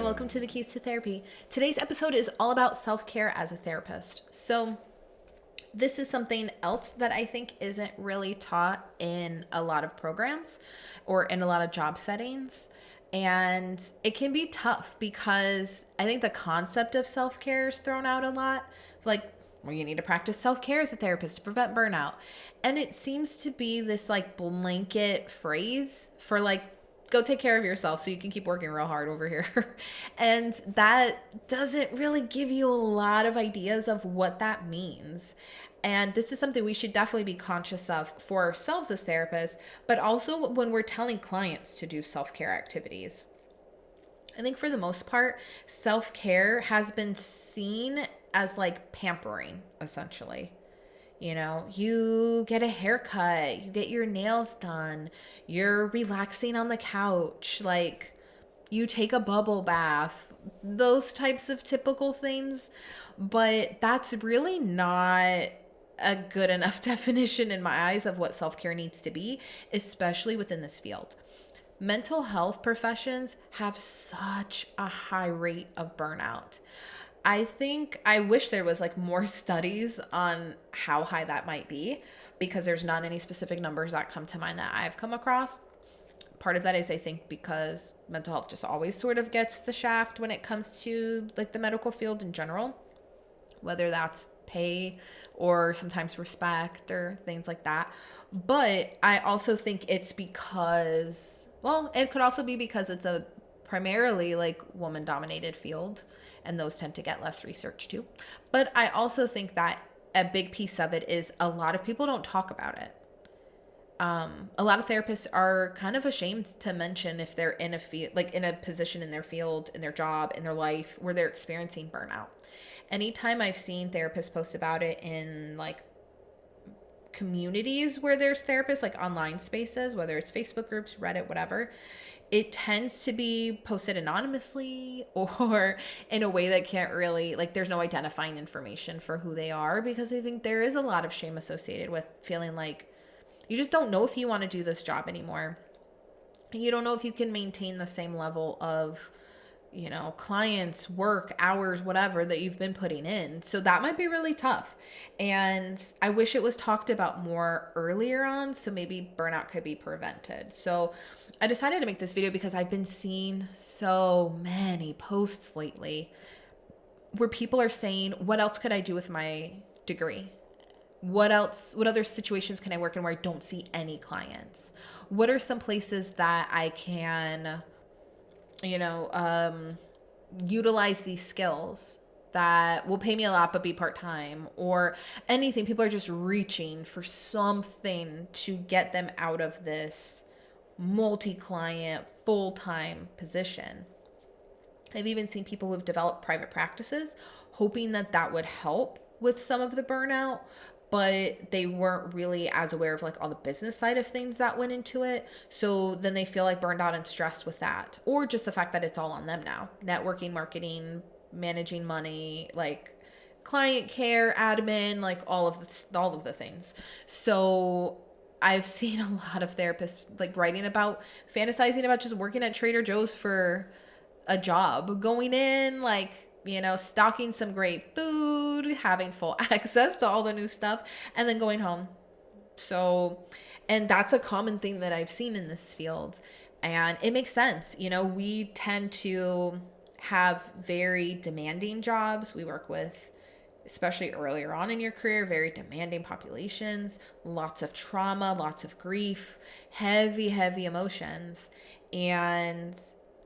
welcome to the Keys to Therapy. Today's episode is all about self-care as a therapist. So this is something else that I think isn't really taught in a lot of programs or in a lot of job settings. And it can be tough because I think the concept of self-care is thrown out a lot. Like, well, you need to practice self-care as a therapist to prevent burnout. And it seems to be this like blanket phrase for like, go take care of yourself so you can keep working real hard over here. And that doesn't really give you a lot of ideas of what that means. And this is something we should definitely be conscious of for ourselves as therapists, but also when we're telling clients to do self-care activities. I think for the most part, self-care has been seen as like pampering, essentially. You know, you get a haircut, you get your nails done, you're relaxing on the couch, like you take a bubble bath, those types of typical things. But that's really not a good enough definition in my eyes of what self-care needs to be, especially within this field. Mental health professions have such a high rate of burnout. I wish there was like more studies on how high that might be because there's not any specific numbers that come to mind that I've come across. Part of that is I think because mental health just always sort of gets the shaft when it comes to like the medical field in general, whether that's pay or sometimes respect or things like that. But I also think it's because, well, it could also be because it's a primarily like woman dominated field and those tend to get less research too. But I also think that a big piece of it is a lot of people don't talk about it. A lot of therapists are kind of ashamed to mention if they're in a field, like in a position in their field, in their job, in their life where they're experiencing burnout. Anytime I've seen therapists post about it in like communities where there's therapists, like online spaces, whether it's Facebook groups, Reddit, whatever, it tends to be posted anonymously or in a way that can't really, like, there's no identifying information for who they are because I think there is a lot of shame associated with feeling like you just don't know if you want to do this job anymore. You don't know if you can maintain the same level of, you know, clients, work, hours, whatever that you've been putting in. So that might be really tough. And I wish it was talked about more earlier on. So maybe burnout could be prevented. So I decided to make this video because I've been seeing so many posts lately where people are saying, what else could I do with my degree? What other situations can I work in where I don't see any clients? What are some places that I can, utilize these skills that will pay me a lot but be part-time or anything? People are just reaching for something to get them out of this multi-client full-time position. I've even seen people who've developed private practices hoping that that would help with some of the burnout, but they weren't really as aware of like all the business side of things that went into it. So then they feel like burned out and stressed with that, or just the fact that it's all on them now. Networking, marketing, managing money, like client care, admin, like all of the things. So I've seen a lot of therapists like fantasizing about just working at Trader Joe's for a job, going in like, stocking some great food, having full access to all the new stuff, and then going home. So, and that's a common thing that I've seen in this field. And it makes sense. We tend to have very demanding jobs. We work with, especially earlier on in your career, very demanding populations, lots of trauma, lots of grief, heavy, heavy emotions. And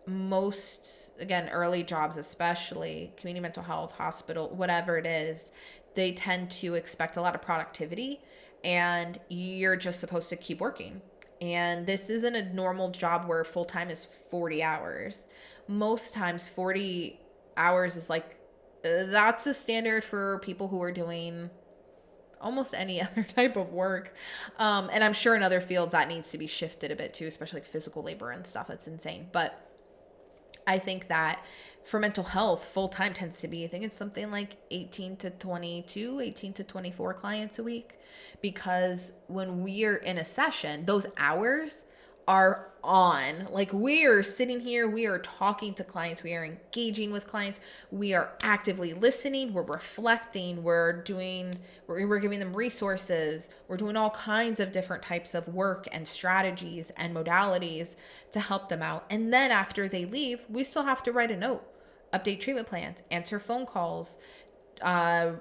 most, again, early jobs, especially community mental health, hospital, whatever it is, they tend to expect a lot of productivity and you're just supposed to keep working. And this isn't a normal job where full-time is 40 hours. Most times 40 hours is like, that's a standard for people who are doing almost any other type of work. And I'm sure in other fields that needs to be shifted a bit too, especially like physical labor and stuff. That's insane. But I think that for mental health, full-time tends to be, I think it's something like 18 to 24 clients a week. Because when we're in a session, those hours are on. Like, we are sitting here, we are talking to clients, we are engaging with clients, we are actively listening, we're reflecting, we're giving them resources, we're doing all kinds of different types of work and strategies and modalities to help them out. And then after they leave, we still have to write a note, update treatment plans, answer phone calls,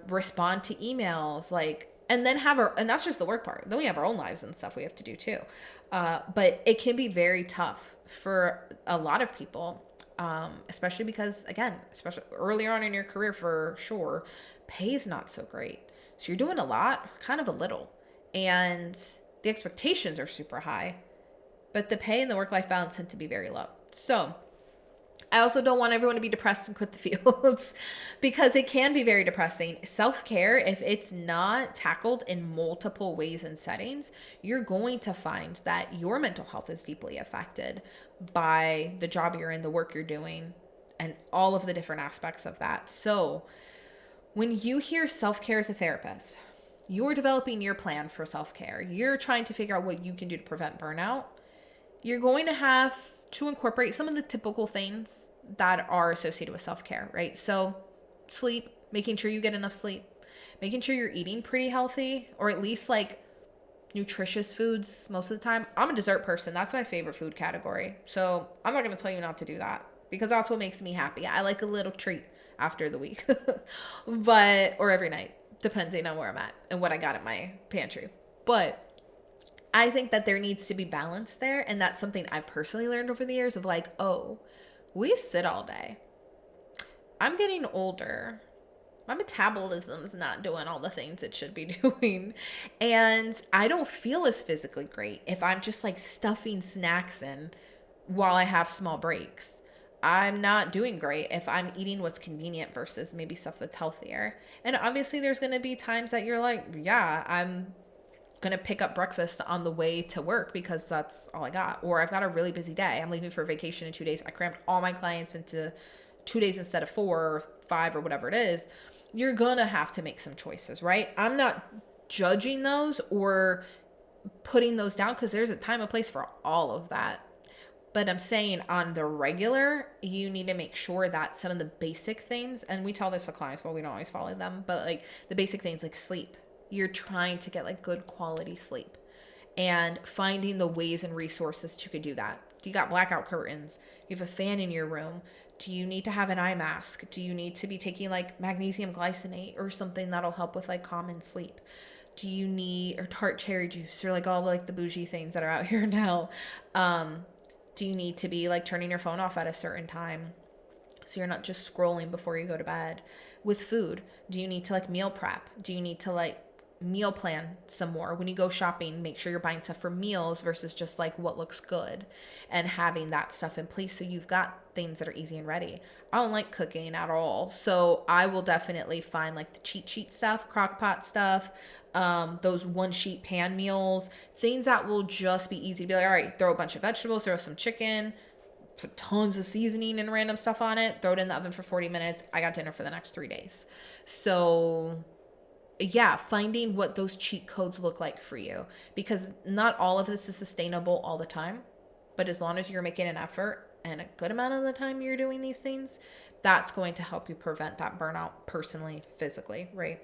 respond to emails, like, and then and that's just the work part. Then we have our own lives and stuff we have to do too. But it can be very tough for a lot of people, especially because, again, especially earlier on in your career, for sure, pay is not so great. So you're doing a lot, kind of a little, and the expectations are super high, but the pay and the work-life balance tend to be very low. So I also don't want everyone to be depressed and quit the fields because it can be very depressing. Self-care, if it's not tackled in multiple ways and settings, you're going to find that your mental health is deeply affected by the job you're in, the work you're doing, and all of the different aspects of that. So when you hear self-care as a therapist, you're developing your plan for self-care. You're trying to figure out what you can do to prevent burnout. You're going to have to incorporate some of the typical things that are associated with self-care, right? So sleep, making sure you get enough sleep, making sure you're eating pretty healthy, or at least like nutritious foods most of the time. I'm a dessert person. That's my favorite food category. So I'm not going to tell you not to do that because that's what makes me happy. I like a little treat after the week, or every night, depending on where I'm at and what I got in my pantry. But I think that there needs to be balance there. And that's something I've personally learned over the years of like, oh, we sit all day. I'm getting older. My metabolism's not doing all the things it should be doing. And I don't feel as physically great if I'm just like stuffing snacks in while I have small breaks. I'm not doing great if I'm eating what's convenient versus maybe stuff that's healthier. And obviously there's going to be times that you're like, yeah, I'm going to pick up breakfast on the way to work because that's all I got. Or I've got a really busy day. I'm leaving for vacation in 2 days. I crammed all my clients into 2 days instead of 4 or 5 or whatever it is. You're going to have to make some choices, right? I'm not judging those or putting those down because there's a time and place for all of that. But I'm saying on the regular, you need to make sure that some of the basic things, and we tell this to clients, but we don't always follow them, but like the basic things like sleep, you're trying to get like good quality sleep and finding the ways and resources that you could do that. Do you got blackout curtains? You have a fan in your room? Do you need to have an eye mask? Do you need to be taking like magnesium glycinate or something that'll help with like common sleep? Do you need, or tart cherry juice, or like all like the bougie things that are out here now? Do you need to be like turning your phone off at a certain time so you're not just scrolling before you go to bed? With food, do you need to like meal prep? Do you need to like meal plan some more? When you go shopping, make sure you're buying stuff for meals versus just like what looks good, and having that stuff in place so you've got things that are easy and ready. I don't like cooking at all, so I will definitely find like the cheat sheet stuff, crock pot stuff, those one sheet pan meals, things that will just be easy to be like, all right, throw a bunch of vegetables, throw some chicken, put tons of seasoning and random stuff on it, throw it in the oven for 40 minutes. I got dinner for the next 3 days. So yeah, finding what those cheat codes look like for you, because not all of this is sustainable all the time, but as long as you're making an effort and a good amount of the time you're doing these things, that's going to help you prevent that burnout personally, physically, right?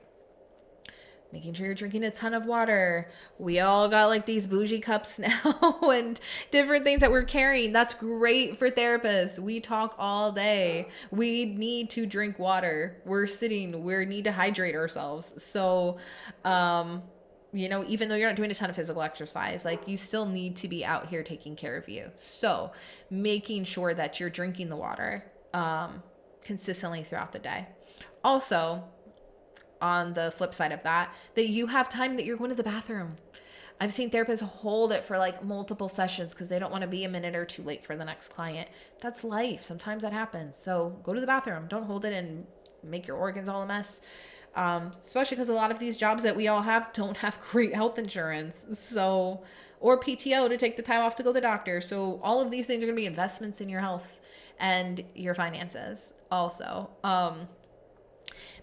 Making sure you're drinking a ton of water. We all got like these bougie cups now and different things that we're carrying. That's great for therapists. We talk all day. We need to drink water. We're sitting, we need to hydrate ourselves. So, even though you're not doing a ton of physical exercise, like you still need to be out here taking care of you. So making sure that you're drinking the water, consistently throughout the day. Also, on the flip side of that you have time that you're going to the bathroom. I've seen therapists hold it for like multiple sessions because they don't want to be a minute or two late for the next client. That's life. Sometimes that happens. So go to the bathroom. Don't hold it and make your organs all a mess. Especially because a lot of these jobs that we all have don't have great health insurance. So, or PTO to take the time off to go to the doctor. So all of these things are going to be investments in your health and your finances also.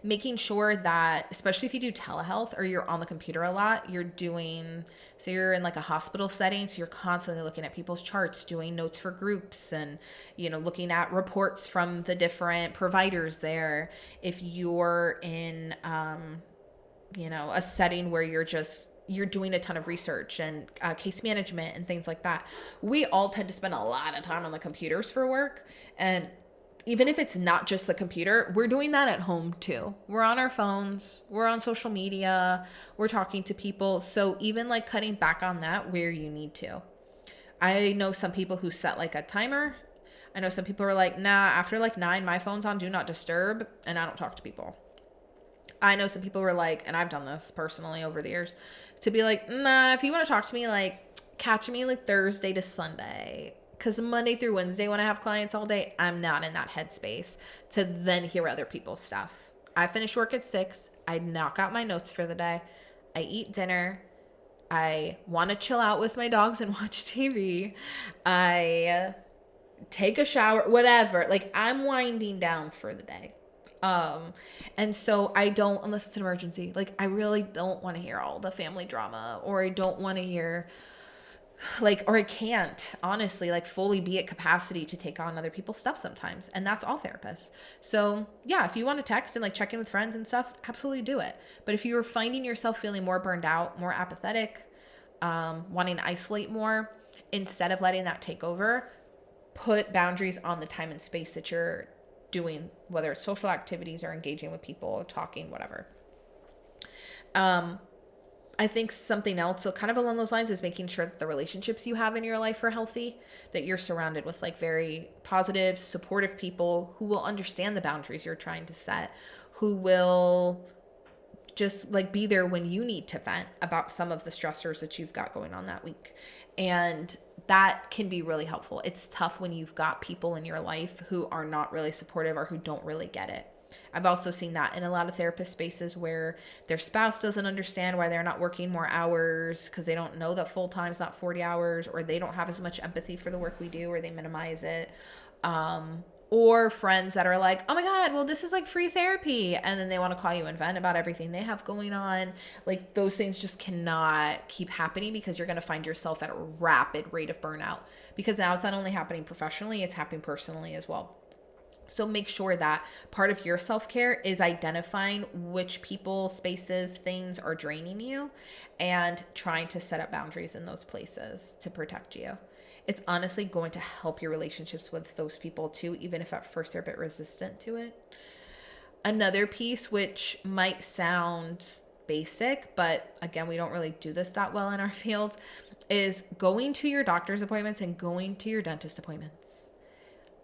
making sure that, especially if you do telehealth or you're on the computer a lot, so you're in like a hospital setting, so you're constantly looking at people's charts, doing notes for groups, and, looking at reports from the different providers there. If you're in, a setting where you're doing a ton of research and case management and things like that. We all tend to spend a lot of time on the computers for work. And even if it's not just the computer, we're doing that at home too. We're on our phones, we're on social media, we're talking to people. So even like cutting back on that where you need to. I know some people who set like a timer. I know some people are like, nah, after like 9, my phone's on do not disturb and I don't talk to people. I know some people were like, and I've done this personally over the years, to be like, nah, if you want to talk to me, like catch me like Thursday to Sunday. Because Monday through Wednesday, when I have clients all day, I'm not in that headspace to then hear other people's stuff. I finish work at 6. I knock out my notes for the day. I eat dinner. I want to chill out with my dogs and watch TV. I take a shower, whatever. Like, I'm winding down for the day. And so I don't, unless it's an emergency, like I really don't want to hear all the family drama, or I don't want to hear or I can't honestly like fully be at capacity to take on other people's stuff sometimes. And that's all therapists. So yeah, if you want to text and like check in with friends and stuff, absolutely do it. But if you're finding yourself feeling more burned out, more apathetic, wanting to isolate more, instead of letting that take over, put boundaries on the time and space that you're doing, whether it's social activities or engaging with people or talking, whatever. I think something else, so kind of along those lines, is making sure that the relationships you have in your life are healthy, that you're surrounded with like very positive, supportive people who will understand the boundaries you're trying to set, who will just like be there when you need to vent about some of the stressors that you've got going on that week. And that can be really helpful. It's tough when you've got people in your life who are not really supportive or who don't really get it. I've also seen that in a lot of therapist spaces where their spouse doesn't understand why they're not working more hours because they don't know that full time is not 40 hours, or they don't have as much empathy for the work we do, or they minimize it. Or friends that are like, oh my God, well, this is like free therapy. And then they want to call you and vent about everything they have going on. Like those things just cannot keep happening, because you're going to find yourself at a rapid rate of burnout, because now it's not only happening professionally, it's happening personally as well. So make sure that part of your self-care is identifying which people, spaces, things are draining you, and trying to set up boundaries in those places to protect you. It's honestly going to help your relationships with those people too, even if at first they're a bit resistant to it. Another piece, which might sound basic, but again, we don't really do this that well in our field, is going to your doctor's appointments and going to your dentist appointments.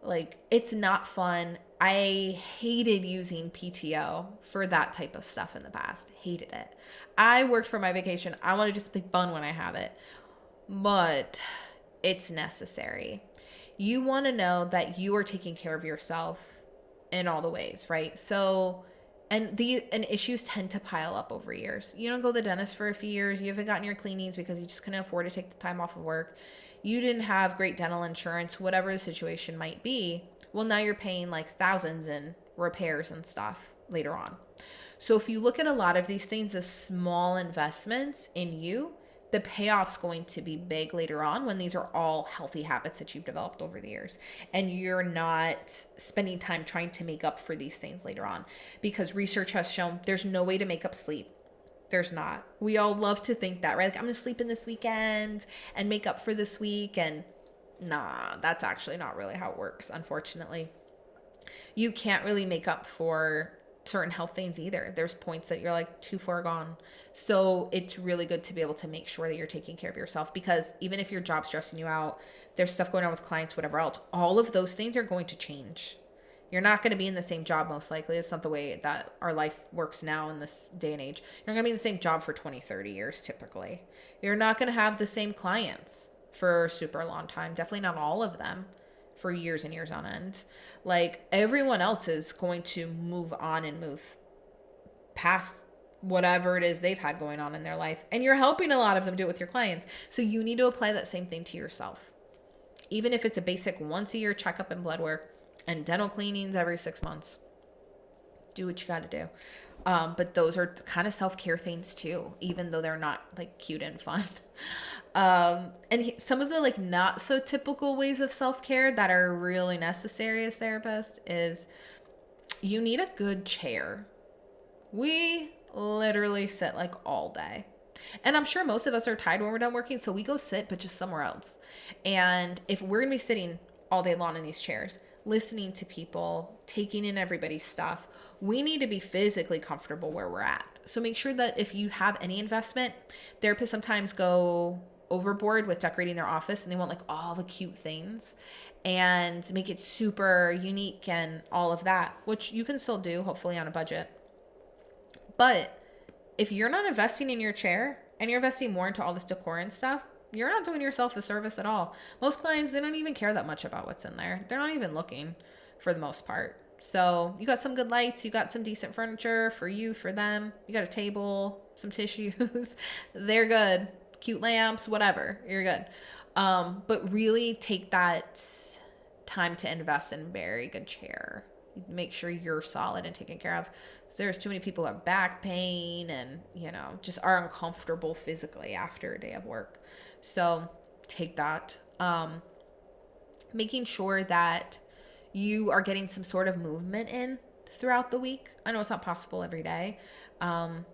Like, it's not fun. I hated using PTO for that type of stuff in the past. Hated it. I worked for my vacation. I want to do something fun when I have it. But it's necessary. You want to know that you are taking care of yourself in all the ways, right? So, and issues tend to pile up over years. You don't go to the dentist for a few years. You haven't gotten your cleanings because you just couldn't afford to take the time off of work. You didn't have great dental insurance, whatever the situation might be. Well, now you're paying like thousands in repairs and stuff later on. So if you look at a lot of these things as small investments in you, the payoff's going to be big later on, when these are all healthy habits that you've developed over the years, and you're not spending time trying to make up for these things later on, because research has shown there's no way to make up sleep. There's not. We all love to think that, right? Like, I'm going to sleep in this weekend and make up for this week. And nah, that's actually not really how it works, unfortunately. You can't really make up for certain health things either. There's points that you're like too far gone. So it's really good to be able to make sure that you're taking care of yourself, because even if your job's stressing you out, there's stuff going on with clients, whatever else, all of those things are going to change. You're not going to be in the same job, most likely. It's not the way that our life works now in this day and age. You're going to be in the same job for 20, 30 years, typically. You're not going to have the same clients for a super long time. Definitely not all of them for years and years on end. Like, everyone else is going to move on and move past whatever it is they've had going on in their life. And you're helping a lot of them do it with your clients. So you need to apply that same thing to yourself. Even if it's a basic once a year checkup and blood work, and dental cleanings every 6 months. do what you got to do. But those are kind of self-care things too, even though they're not like cute and fun. Some of the like not so typical ways of self-care that are really necessary as therapists is you need a good chair. We literally sit like all day. And I'm sure most of us are tired when we're done working, so we go sit, but just somewhere else. And if we're going to be sitting all day long in these chairs, listening to people, taking in everybody's stuff, we need to be physically comfortable where we're at. So make sure that if you have any investment, therapists sometimes go overboard with decorating their office and they want like all the cute things and make it super unique and all of that, which you can still do, hopefully on a budget. But if you're not investing in your chair and you're investing more into all this decor and stuff, you're not doing yourself a service at all. Most clients, they don't even care that much about what's in there. They're not even looking for the most part. So you got some good lights, you got some decent furniture for you, for them. You got a table, some tissues. They're good. Cute lamps, whatever. You're good. But really take that time to invest in a very good chair. Make sure you're solid and taken care of. So there's too many people who have back pain and, just are uncomfortable physically after a day of work. So take that. Making sure that you are getting some sort of movement in throughout the week. I know it's not possible every day. And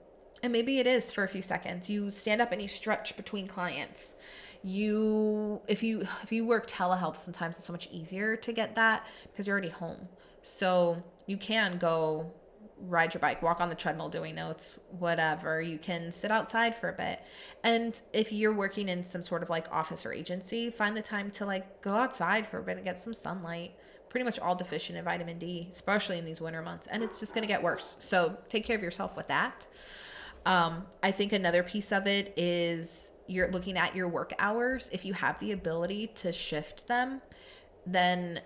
maybe it is for a few seconds. You stand up and you stretch between clients. If you work telehealth, sometimes it's so much easier to get that because you're already home. So you can go ride your bike, walk on the treadmill doing notes, whatever. You can sit outside for a bit. And if you're working in some sort of like office or agency, find the time to like go outside for a bit and get some sunlight. Pretty much all deficient in vitamin D, especially in these winter months. And it's just going to get worse. So take care of yourself with that. I think another piece of it is you're looking at your work hours. If you have the ability to shift them, then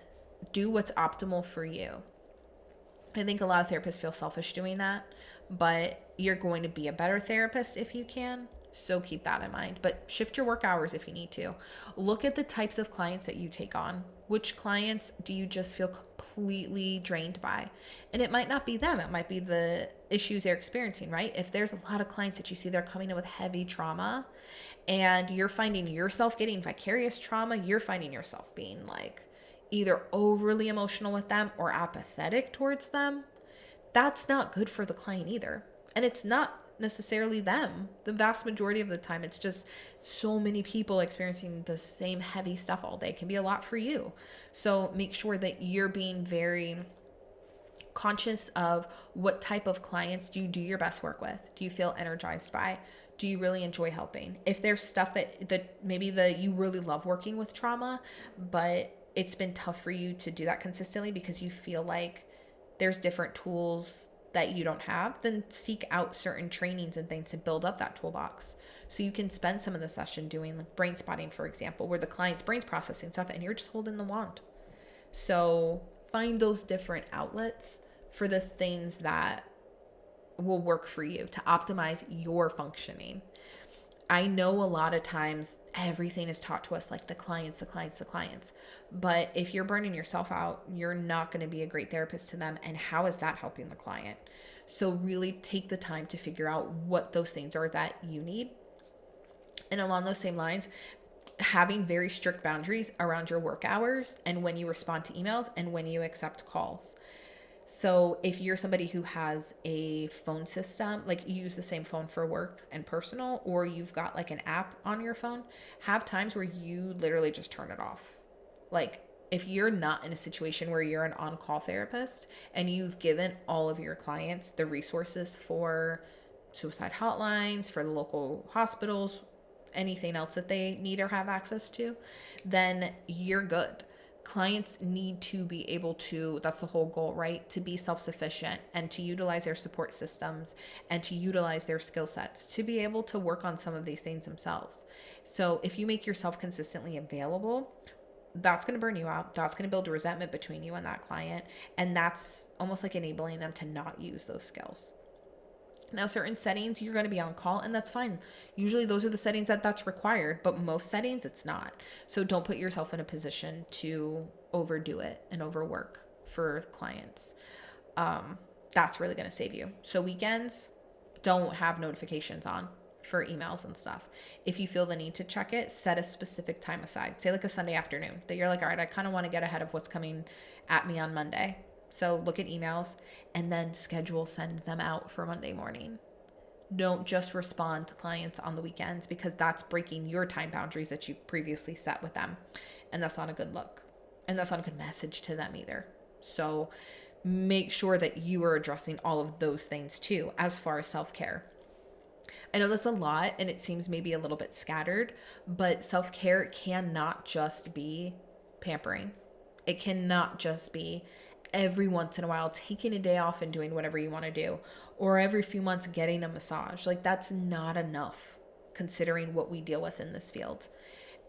do what's optimal for you. I think a lot of therapists feel selfish doing that, but you're going to be a better therapist if you can. So keep that in mind, but shift your work hours if you need to. Look at the types of clients that you take on. Which clients do you just feel completely drained by? And it might not be them. It might be the issues they're experiencing, right? If there's a lot of clients that you see they're coming in with heavy trauma and you're finding yourself getting vicarious trauma, you're finding yourself being like either overly emotional with them or apathetic towards them, that's not good for the client either. And it's not necessarily them. The vast majority of the time, it's just so many people experiencing the same heavy stuff all day. It can be a lot for you. So make sure that you're being very conscious of what type of clients do you do your best work with? Do you feel energized by? Do you really enjoy helping? If there's stuff that maybe you really love working with trauma, but it's been tough for you to do that consistently because you feel like there's different tools that you don't have, then seek out certain trainings and things to build up that toolbox. So you can spend some of the session doing like brain spotting, for example, where the client's brain's processing stuff and you're just holding the wand. So find those different outlets for the things that will work for you to optimize your functioning. I know a lot of times everything is taught to us like the clients. But if you're burning yourself out, you're not going to be a great therapist to them. And how is that helping the client? So really take the time to figure out what those things are that you need. And along those same lines, having very strict boundaries around your work hours and when you respond to emails and when you accept calls. So if you're somebody who has a phone system, like you use the same phone for work and personal, or you've got like an app on your phone, have times where you literally just turn it off. Like if you're not in a situation where you're an on-call therapist and you've given all of your clients the resources for suicide hotlines, for the local hospitals, anything else that they need or have access to, then you're good. Clients need to be able to, that's the whole goal, right? To be self-sufficient and to utilize their support systems and to utilize their skill sets to be able to work on some of these things themselves. So if you make yourself consistently available, that's going to burn you out. That's going to build resentment between you and that client. And that's almost like enabling them to not use those skills. Now, certain settings, you're going to be on call, and that's fine. Usually those are the settings that's required, but most settings, it's not. So don't put yourself in a position to overdo it and overwork for clients. That's really going to save you. So weekends, don't have notifications on for emails and stuff. If you feel the need to check it, set a specific time aside. Say like a Sunday afternoon that you're like, all right, I kind of want to get ahead of what's coming at me on Monday. So look at emails and then send them out for Monday morning. Don't just respond to clients on the weekends, because that's breaking your time boundaries that you previously set with them. And that's not a good look. And that's not a good message to them either. So make sure that you are addressing all of those things too, as far as self-care. I know that's a lot and it seems maybe a little bit scattered, but self-care cannot just be pampering. It cannot just be every once in a while taking a day off and doing whatever you want to do, or every few months getting a massage. Like, that's not enough considering what we deal with in this field.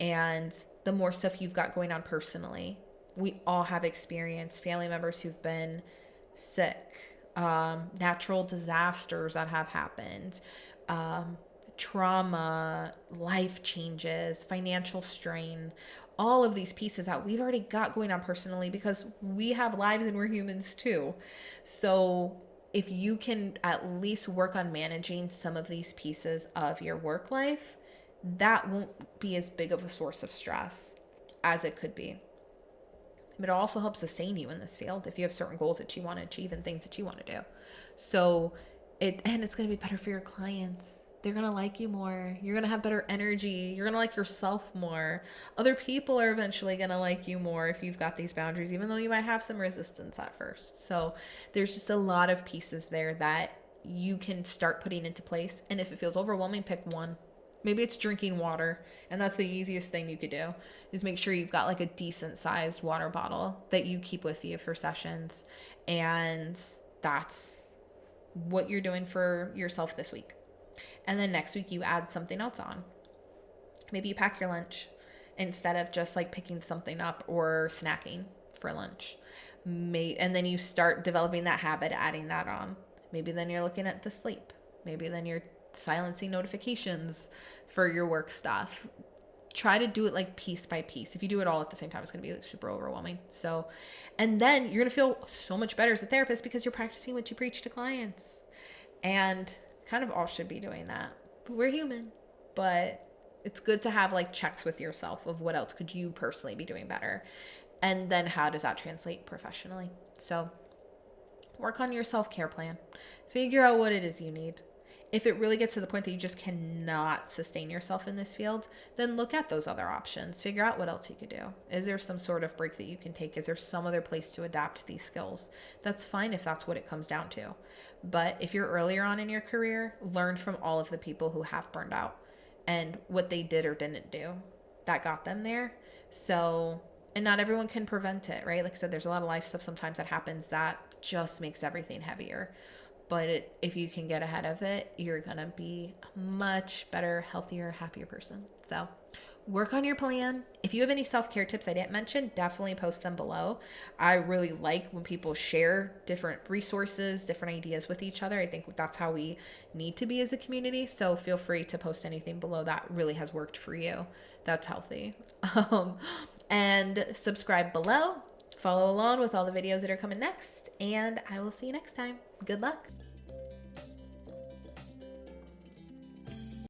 And the more stuff you've got going on personally, we all have experienced family members who've been sick, natural disasters that have happened, trauma, life changes, financial strain, all of these pieces that we've already got going on personally, because we have lives and we're humans too. So if you can at least work on managing some of these pieces of your work life, that won't be as big of a source of stress as it could be. But it also helps sustain you in this field if you have certain goals that you want to achieve and things that you want to do. So it's going to be better for your clients. They're going to like you more. You're going to have better energy. You're going to like yourself more. Other people are eventually going to like you more if you've got these boundaries, even though you might have some resistance at first. So there's just a lot of pieces there that you can start putting into place. And if it feels overwhelming, pick one. Maybe it's drinking water, and that's the easiest thing you could do, is make sure you've got like a decent sized water bottle that you keep with you for sessions. And that's what you're doing for yourself this week. And then next week you add something else on. Maybe you pack your lunch instead of just like picking something up or snacking for lunch. And then you start developing that habit, adding that on. Maybe then you're looking at the sleep. Maybe then you're silencing notifications for your work stuff. Try to do it like piece by piece. If you do it all at the same time, it's going to be like super overwhelming. So, and then you're going to feel so much better as a therapist because you're practicing what you preach to clients. And kind of all should be doing that. But we're human. But it's good to have like checks with yourself of what else could you personally be doing better. And then how does that translate professionally? So work on your self-care plan. Figure out what it is you need. If it really gets to the point that you just cannot sustain yourself in this field, then look at those other options. Figure out what else you could do. Is there some sort of break that you can take? Is there some other place to adapt these skills? That's fine if that's what it comes down to. But if you're earlier on in your career, learn from all of the people who have burned out and what they did or didn't do that got them there. So, and not everyone can prevent it, right? Like I said, there's a lot of life stuff sometimes that happens that just makes everything heavier. But if you can get ahead of it, you're going to be a much better, healthier, happier person. So work on your plan. If you have any self-care tips I didn't mention, definitely post them below. I really like when people share different resources, different ideas with each other. I think that's how we need to be as a community. So feel free to post anything below that really has worked for you. That's healthy. And subscribe below. Follow along with all the videos that are coming next. And I will see you next time. Good luck.